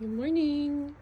Good morning.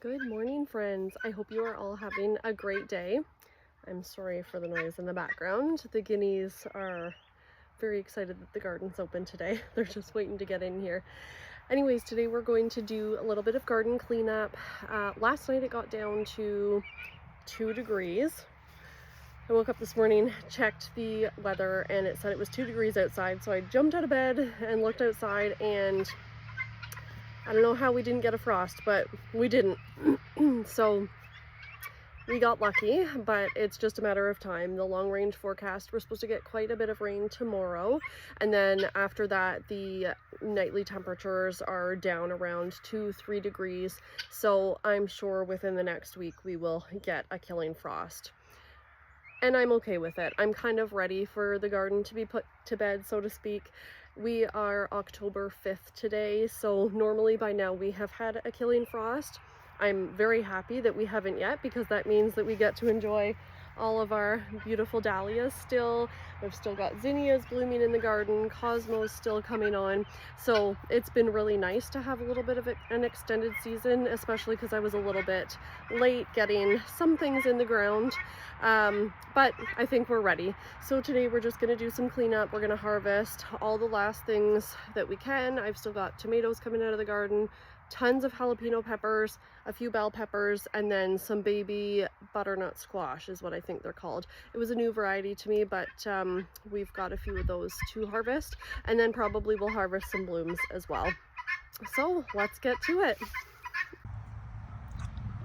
Good morning, friends. I hope you are all having a great day. I'm sorry for the noise in the background. The guineas are very excited that the garden's open today. They're just waiting to get in here. Anyways, today we're going to do a little bit of garden cleanup. Last night it got down to 2 degrees. I woke up this morning, checked the weather, and it said it was 2 degrees outside. So I jumped out of bed and looked outside, and I don't know how we didn't get a frost, but we didn't. So we got lucky, but it's just a matter of time. The long range forecast, we're supposed to get quite a bit of rain tomorrow. And then after that, the nightly temperatures are down around 2-3 degrees. So I'm sure within the next week we will get a killing frost. And I'm okay with it. I'm kind of ready for the garden to be put to bed, so to speak. We are October 5th today, so normally by now we have had a killing frost. I'm very happy that we haven't yet, because that means that we get to enjoy all of our beautiful dahlias still. We've still got zinnias blooming in the garden, cosmos still coming on. So it's been really nice to have a little bit of an extended season, especially because I was a little bit late getting some things in the ground. But I think we're ready. So today we're just going to do some cleanup. We're going to harvest all the last things that we can. I've still got tomatoes coming out of the garden, tons of jalapeno peppers, a few bell peppers, and then some baby butternut squash is what I think they're called. It was a new variety to me, but we've got a few of those to harvest, and then probably we'll harvest some blooms as well. So let's get to it.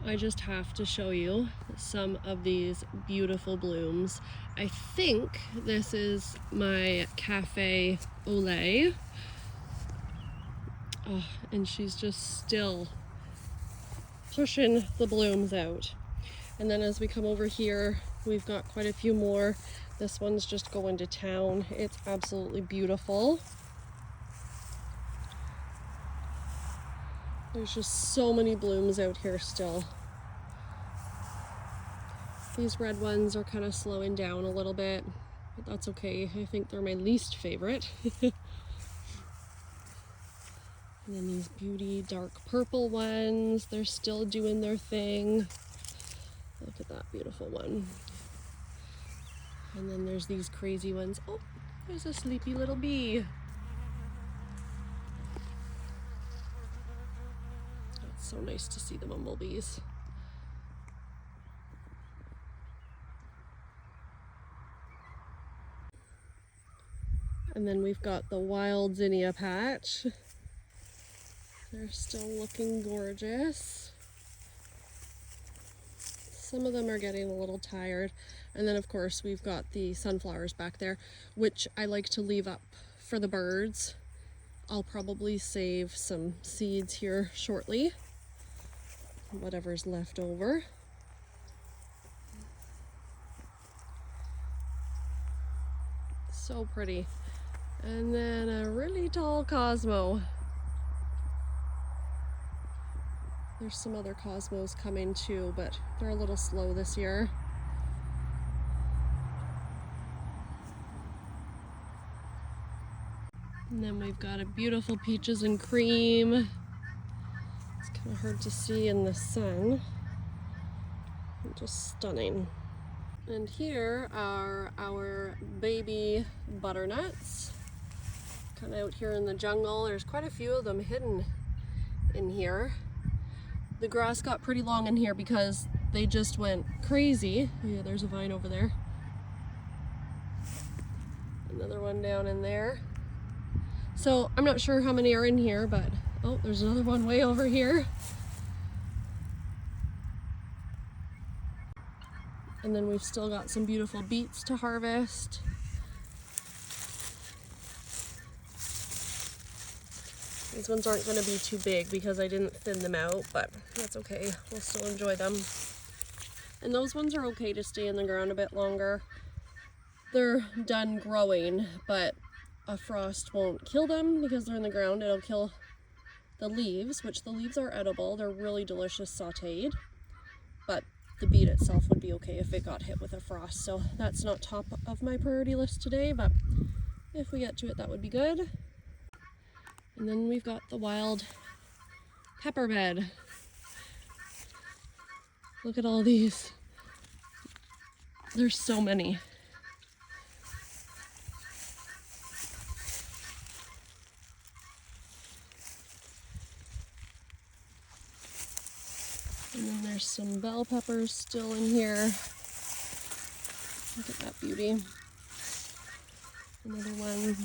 I just have to show you some of these beautiful blooms. I think this is my cafe au lait. Oh, and she's just still pushing the blooms out. And then as we come over here, we've got quite a few more. This one's just going to town. It's absolutely beautiful. There's just so many blooms out here still. These red ones are kind of slowing down a little bit, but that's okay. I think they're my least favorite. And then these beauty dark purple ones, they're still doing their thing. Look at that beautiful one. And then there's these crazy ones. Oh, there's a sleepy little bee. It's so nice to see the bumblebees. And then we've got the wild zinnia patch. They're still looking gorgeous. Some of them are getting a little tired. And then of course we've got the sunflowers back there, which I like to leave up for the birds. I'll probably save some seeds here shortly, whatever's left over. So pretty. And then a really tall cosmo. There's some other cosmos coming too, but they're a little slow this year. And then we've got a beautiful peaches and cream. It's kind of hard to see in the sun. Just stunning. And here are our baby butternuts. Kind of out here in the jungle. There's quite a few of them hidden in here. The grass got pretty long in here because they just went crazy. Yeah, there's a vine over there. Another one down in there. So I'm not sure how many are in here, but oh, there's another one way over here. And then we've still got some beautiful beets to harvest. These ones aren't going to be too big because I didn't thin them out, but that's okay. We'll still enjoy them. And those ones are okay to stay in the ground a bit longer. They're done growing, but a frost won't kill them because they're in the ground. It'll kill the leaves, which the leaves are edible. They're really delicious sauteed, but the beet itself would be okay if it got hit with a frost. So that's not top of my priority list today, but if we get to it, that would be good. And then we've got the wild pepper bed. Look at all these. There's so many. And then there's some bell peppers still in here. Look at that beauty. Another one.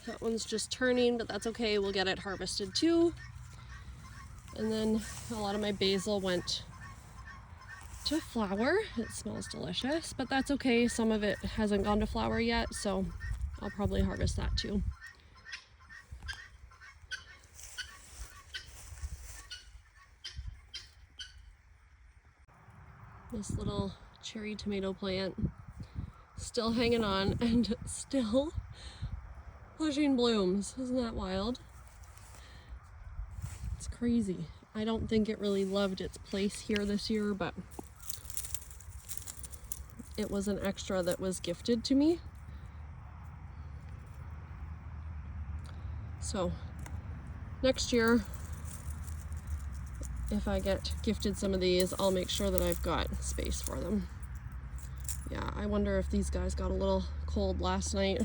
That one's just turning, but that's okay. We'll get it harvested too. And then a lot of my basil went to flower. It smells delicious, but that's okay. Some of it hasn't gone to flower yet, so I'll probably harvest that too. This little cherry tomato plant still hanging on and still pushing blooms. Isn't that wild? It's crazy. I don't think it really loved its place here this year, but it was an extra that was gifted to me. So next year, if I get gifted some of these, I'll make sure that I've got space for them. Yeah, I wonder if these guys got a little cold last night.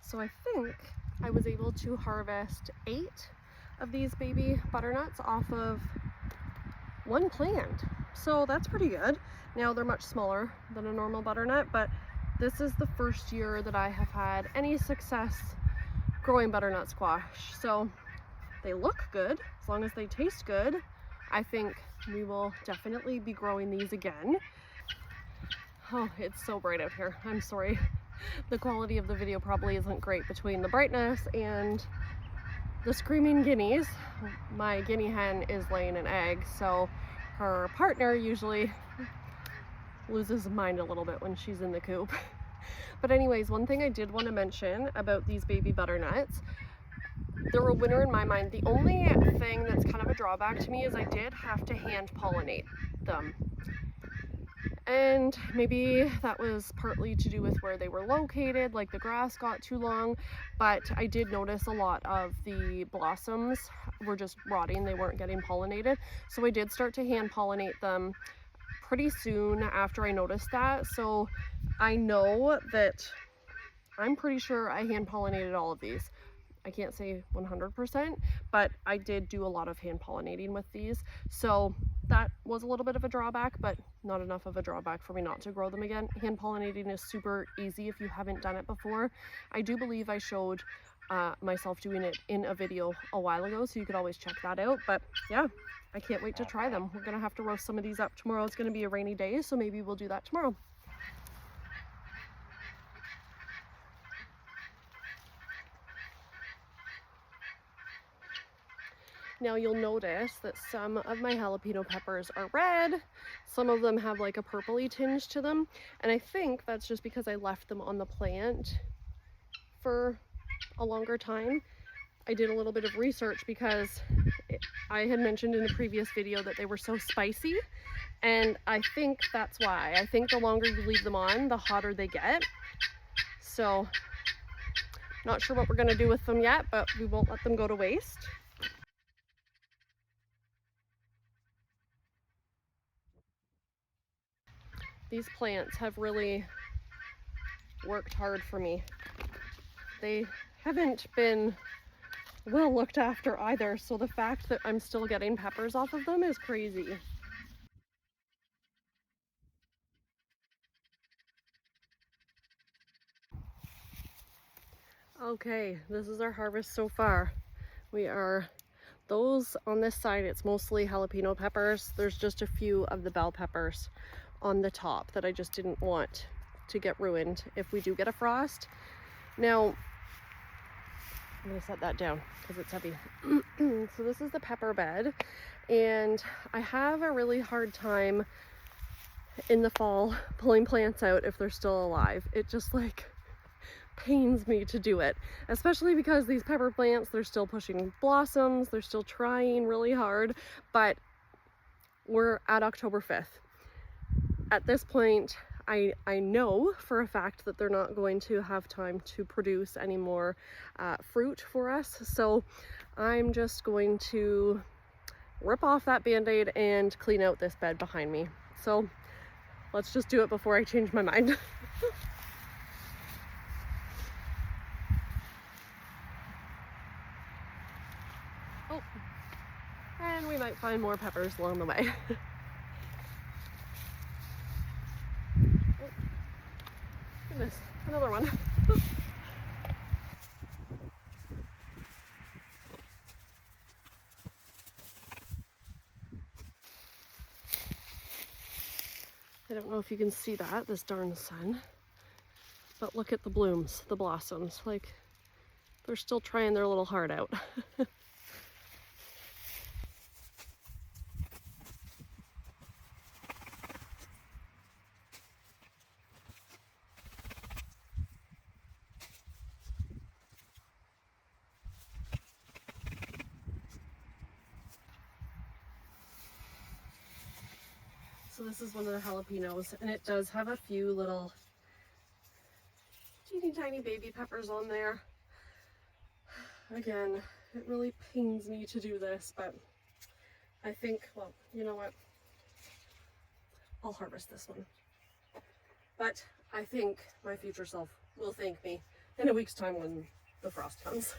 So I think I was able to harvest 8 of these baby butternuts off of one plant. So that's pretty good. Now they're much smaller than a normal butternut, but this is the first year that I have had any success growing butternut squash. So they look good, as long as they taste good. I think we will definitely be growing these again. Oh, it's so bright out here. I'm sorry. The quality of the video probably isn't great between the brightness and the screaming guineas. My guinea hen is laying an egg, so her partner usually loses his mind a little bit when she's in the coop. But anyways, one thing I did want to mention about these baby butternuts, they're a winner in my mind. The only thing that's kind of a drawback to me is I did have to hand pollinate them. And maybe that was partly to do with where they were located, like the grass got too long, but I did notice a lot of the blossoms were just rotting, they weren't getting pollinated. So I did start to hand pollinate them pretty soon after I noticed that. So I know that, I'm pretty sure I hand pollinated all of these. I can't say 100%, but I did do a lot of hand pollinating with these. So that was a little bit of a drawback, but not enough of a drawback for me not to grow them again. Hand pollinating is super easy if you haven't done it before. I do believe I showed myself doing it in a video a while ago, so you could always check that out. But yeah, I can't wait to try them. We're gonna have to roast some of these up tomorrow. It's gonna be a rainy day, so maybe we'll do that tomorrow. Now you'll notice that some of my jalapeno peppers are red, some of them have like a purpley tinge to them, and I think that's just because I left them on the plant for a longer time. I did a little bit of research because I had mentioned in a previous video that they were so spicy, and I think that's why. I think the longer you leave them on, the hotter they get. So, not sure what we're gonna do with them yet, but we won't let them go to waste. These plants have really worked hard for me. They haven't been well looked after either, so the fact that I'm still getting peppers off of them is crazy. Okay, this is our harvest so far. Those on this side, it's mostly jalapeno peppers. There's just a few of the bell peppers on the top that I just didn't want to get ruined if we do get a frost. Now, I'm gonna set that down because it's heavy. So this is the pepper bed, and I have a really hard time in the fall pulling plants out if they're still alive. It just like pains me to do it, especially because these pepper plants, they're still pushing blossoms, they're still trying really hard, but we're at October 5th. At this point, I know for a fact that they're not going to have time to produce any more fruit for us, so I'm just going to rip off that band-aid and clean out this bed behind me. So let's just do it before I change my mind. Oh, and we might find more peppers along the way. Oh, goodness, another one. I don't know if you can see that, this darn sun, but look at the blooms, the blossoms, like they're still trying their little heart out. So this is one of the jalapenos, and it does have a few little teeny tiny baby peppers on there. Again, it really pains me to do this, but I think, well, you know what? I'll harvest this one. But I think my future self will thank me in a week's time when the frost comes.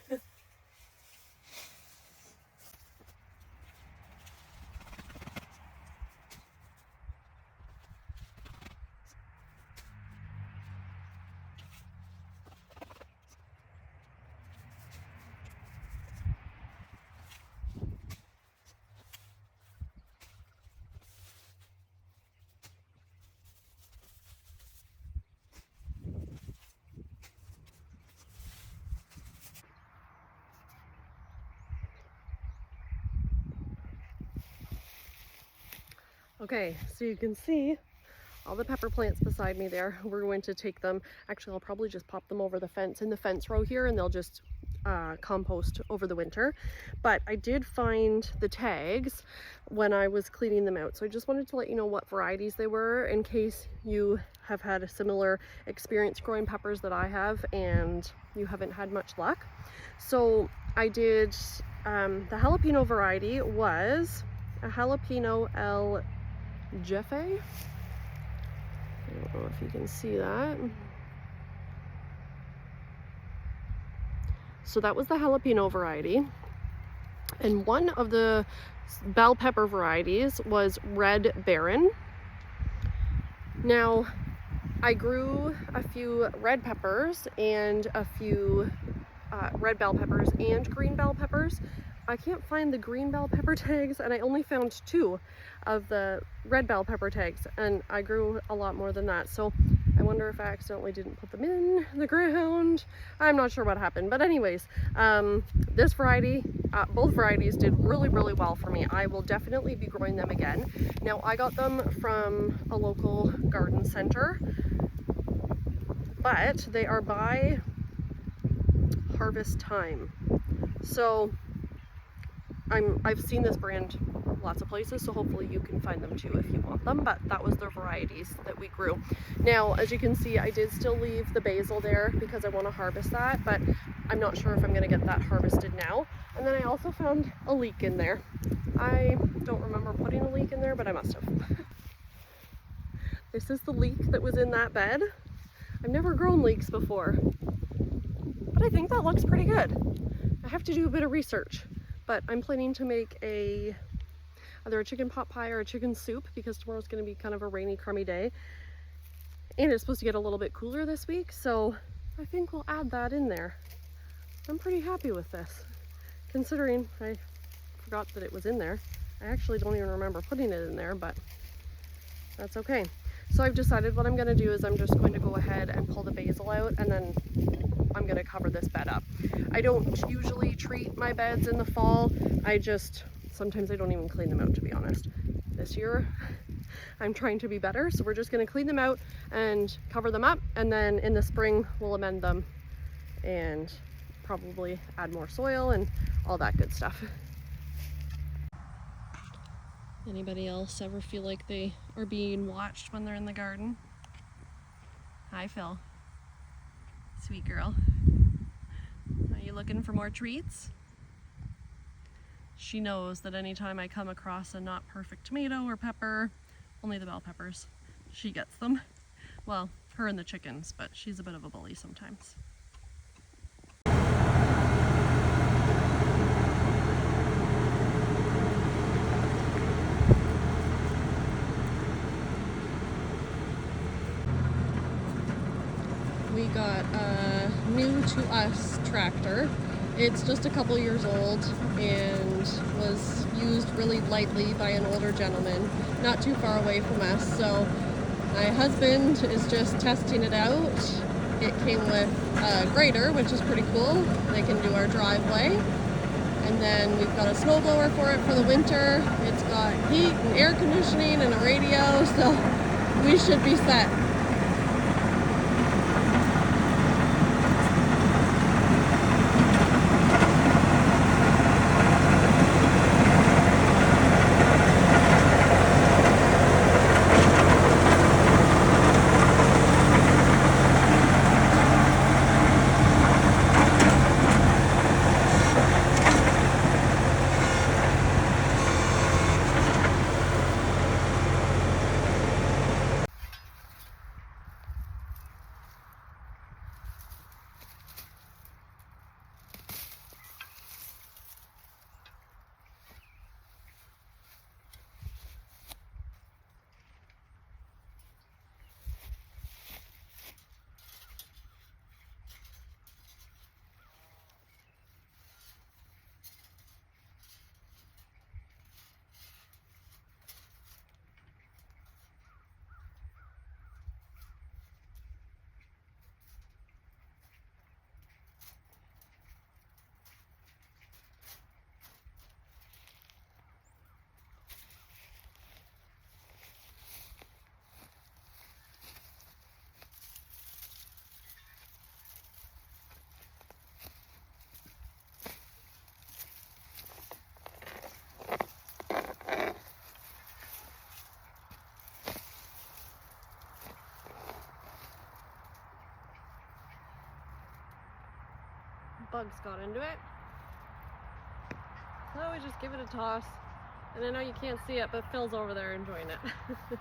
Okay, so you can see all the pepper plants beside me there. We're going to take them, actually I'll probably just pop them over the fence in the fence row here, and they'll just compost over the winter. But I did find the tags when I was cleaning them out, so I just wanted to let you know what varieties they were in case you have had a similar experience growing peppers that I have and you haven't had much luck. So I did, the jalapeno variety was a jalapeno El Jefe. I don't know if you can see that. So that was the jalapeno variety. And one of the bell pepper varieties was Red Baron. Now, I grew a few red peppers and a few red bell peppers and green bell peppers. I can't find the green bell pepper tags, and I only found 2 of the red bell pepper tags, and I grew a lot more than that. So I wonder if I accidentally didn't put them in the ground. I'm not sure what happened, but anyways, this variety, both varieties did really well for me. I will definitely be growing them again. Now, I got them from a local garden center, but they are by harvest time. So I've seen this brand lots of places, so hopefully you can find them too if you want them, but that was the varieties that we grew. Now, as you can see, I did still leave the basil there because I want to harvest that, but I'm not sure if I'm going to get that harvested now. And then I also found a leek in there. I don't remember putting a leek in there, but I must have. This is the leek that was in that bed. I've never grown leeks before, but I think that looks pretty good. I have to do a bit of research. But I'm planning to make either a chicken pot pie or a chicken soup because tomorrow's going to be kind of a rainy, crummy day. And it's supposed to get a little bit cooler this week, so I think we'll add that in there. I'm pretty happy with this, considering I forgot that it was in there. I actually don't even remember putting it in there, but that's okay. So I've decided what I'm going to do is I'm just going to go ahead and pull the basil out, and then I'm going to cover this bed up. I don't usually treat my beds in the fall. Sometimes I don't even clean them out, to be honest. This year I'm trying to be better, so we're just going to clean them out and cover them up, and then in the spring we'll amend them and probably add more soil and all that good stuff. Anybody else ever feel like they are being watched when they're in the garden? Hi, Phil. Sweet girl. Are you looking for more treats? She knows that anytime I come across a not perfect tomato or pepper, only the bell peppers, she gets them. Well, her and the chickens, but she's a bit of a bully sometimes. We got a new to us tractor. It's just a couple years old and was used really lightly by an older gentleman not too far away from us. So my husband is just testing it out. It came with a grader, which is pretty cool. They can do our driveway. And then we've got a snowblower for it for the winter. It's got heat and air conditioning and a radio, so we should be set. bugs got into it. So we just give it a toss. And I know you can't see it, but Phil's over there enjoying it.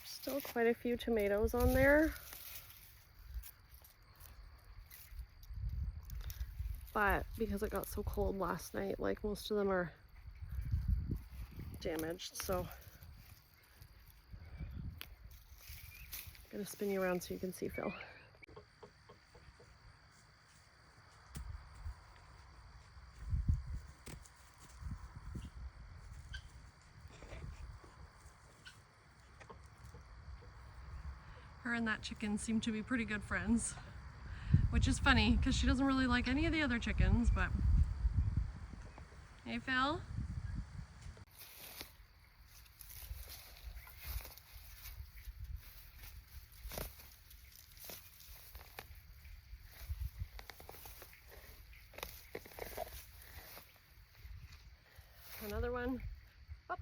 Still quite a few tomatoes on there. But because it got so cold last night, like most of them are damaged, so I'm gonna spin you around so you can see Phil. Her and that chicken seem to be pretty good friends, which is funny because she doesn't really like any of the other chickens, but hey Phil. Another one. Up.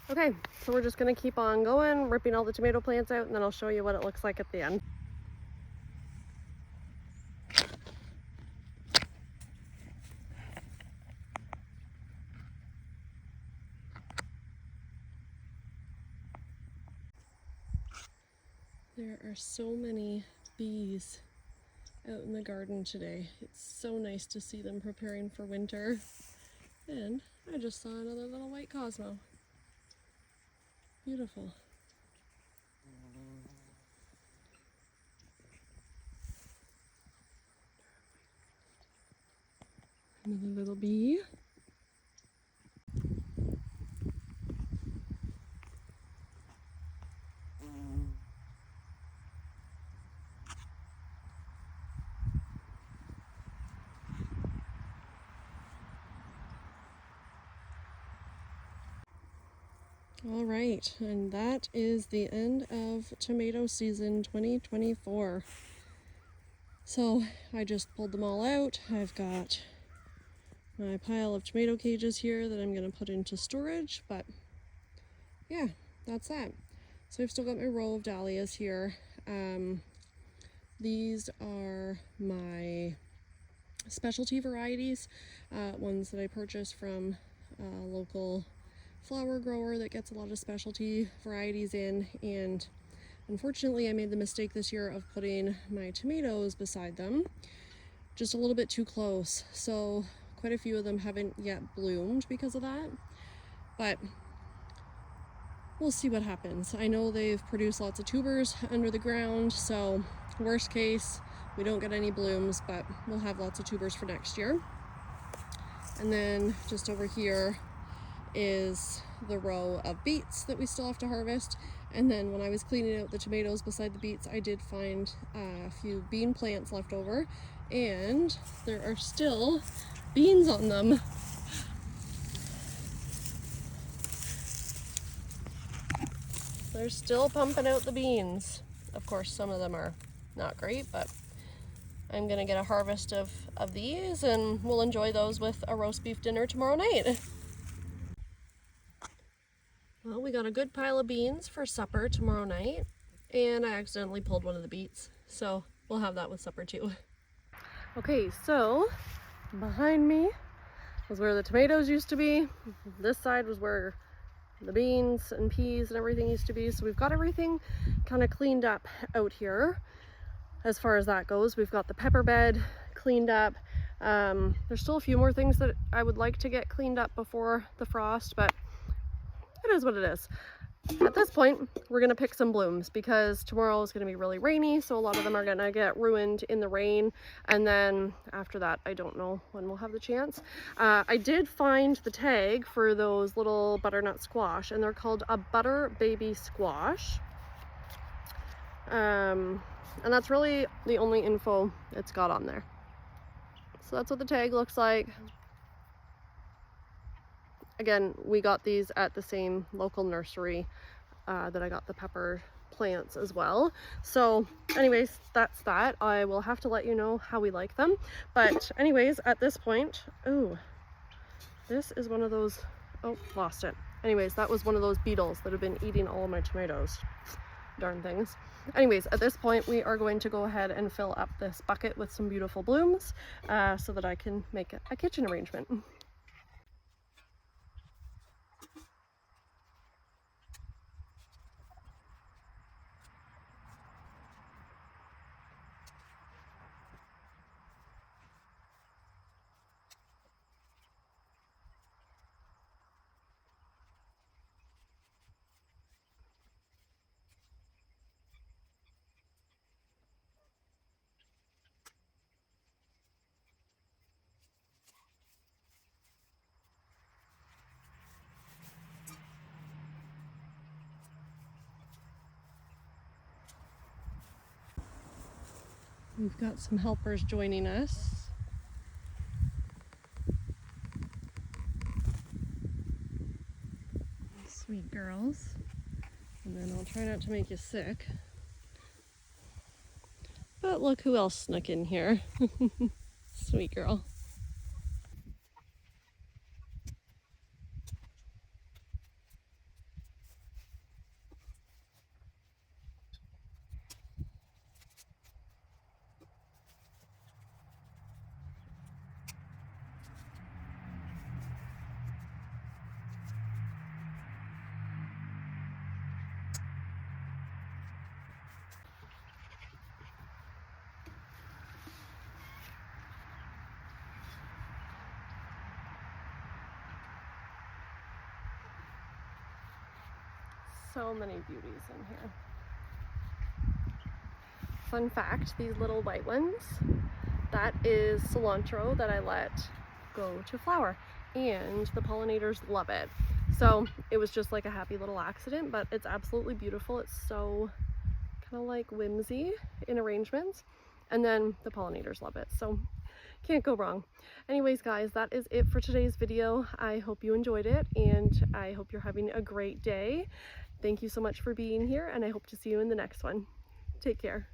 Okay, so we're just gonna keep on going, ripping all the tomato plants out, and then I'll show you what it looks like at the end. There are so many bees out in the garden today. It's so nice to see them preparing for winter. And I just saw another little white Cosmo. Beautiful. Another little bee. All right, and that is the end of tomato season 2024. So I just pulled them all out. I've got my pile of tomato cages here that I'm going to put into storage, but yeah, that's that. So I've still got my row of dahlias here. These are my specialty varieties, ones that I purchased from a local flower grower that gets a lot of specialty varieties in, and unfortunately I made the mistake this year of putting my tomatoes beside them just a little bit too close, so quite a few of them haven't yet bloomed because of that, but we'll see what happens. I know they've produced lots of tubers under the ground, so worst case we don't get any blooms, but we'll have lots of tubers for next year. And then just over here is the row of beets that we still have to harvest. And then when I was cleaning out the tomatoes beside the beets, I did find a few bean plants left over, and there are still beans on them. they're still pumping out the beans. Of course, some of them are not great, but I'm gonna get a harvest of these and we'll enjoy those with a roast beef dinner tomorrow night. Well, we got a good pile of beans for supper tomorrow night, and I accidentally pulled one of the beets, so we'll have that with supper too. Okay, so behind me was where the tomatoes used to be. This side was where the beans and peas and everything used to be. So we've got everything kind of cleaned up out here as far as that goes. We've got the pepper bed cleaned up. There's still a few more things that I would like to get cleaned up before the frost, but it is what it is. At this point, we're gonna pick some blooms because tomorrow is gonna be really rainy, so a lot of them are gonna get ruined in the rain, and then after that, I don't know when we'll have the chance. I did find the tag for those little butternut squash, and they're called a butter baby squash. And that's really the only info it's got on there. So that's what the tag looks like. Again, we got these at the same local nursery that I got the pepper plants as well. So anyways, that's that. I will have to let you know how we like them. But anyways, at this point, oh, this is one of those, oh, lost it. Anyways, that was one of those beetles that have been eating all of my tomatoes. Darn things. Anyways, at this point, we are going to go ahead and fill up this bucket with some beautiful blooms so that I can make a kitchen arrangement. We've got some helpers joining us. Sweet girls. And then I'll try not to make you sick. But look who else snuck in here. Sweet girl. So many beauties in here. Fun fact, these little white ones, that is cilantro that I let go to flower, and the pollinators love it. So it was just like a happy little accident, but it's absolutely beautiful. It's so kind of like whimsy in arrangements, and then the pollinators love it, so can't go wrong. Anyways guys, that is it for today's video. I hope you enjoyed it, and I hope you're having a great day. Thank you so much for being here, and I hope to see you in the next one. Take care.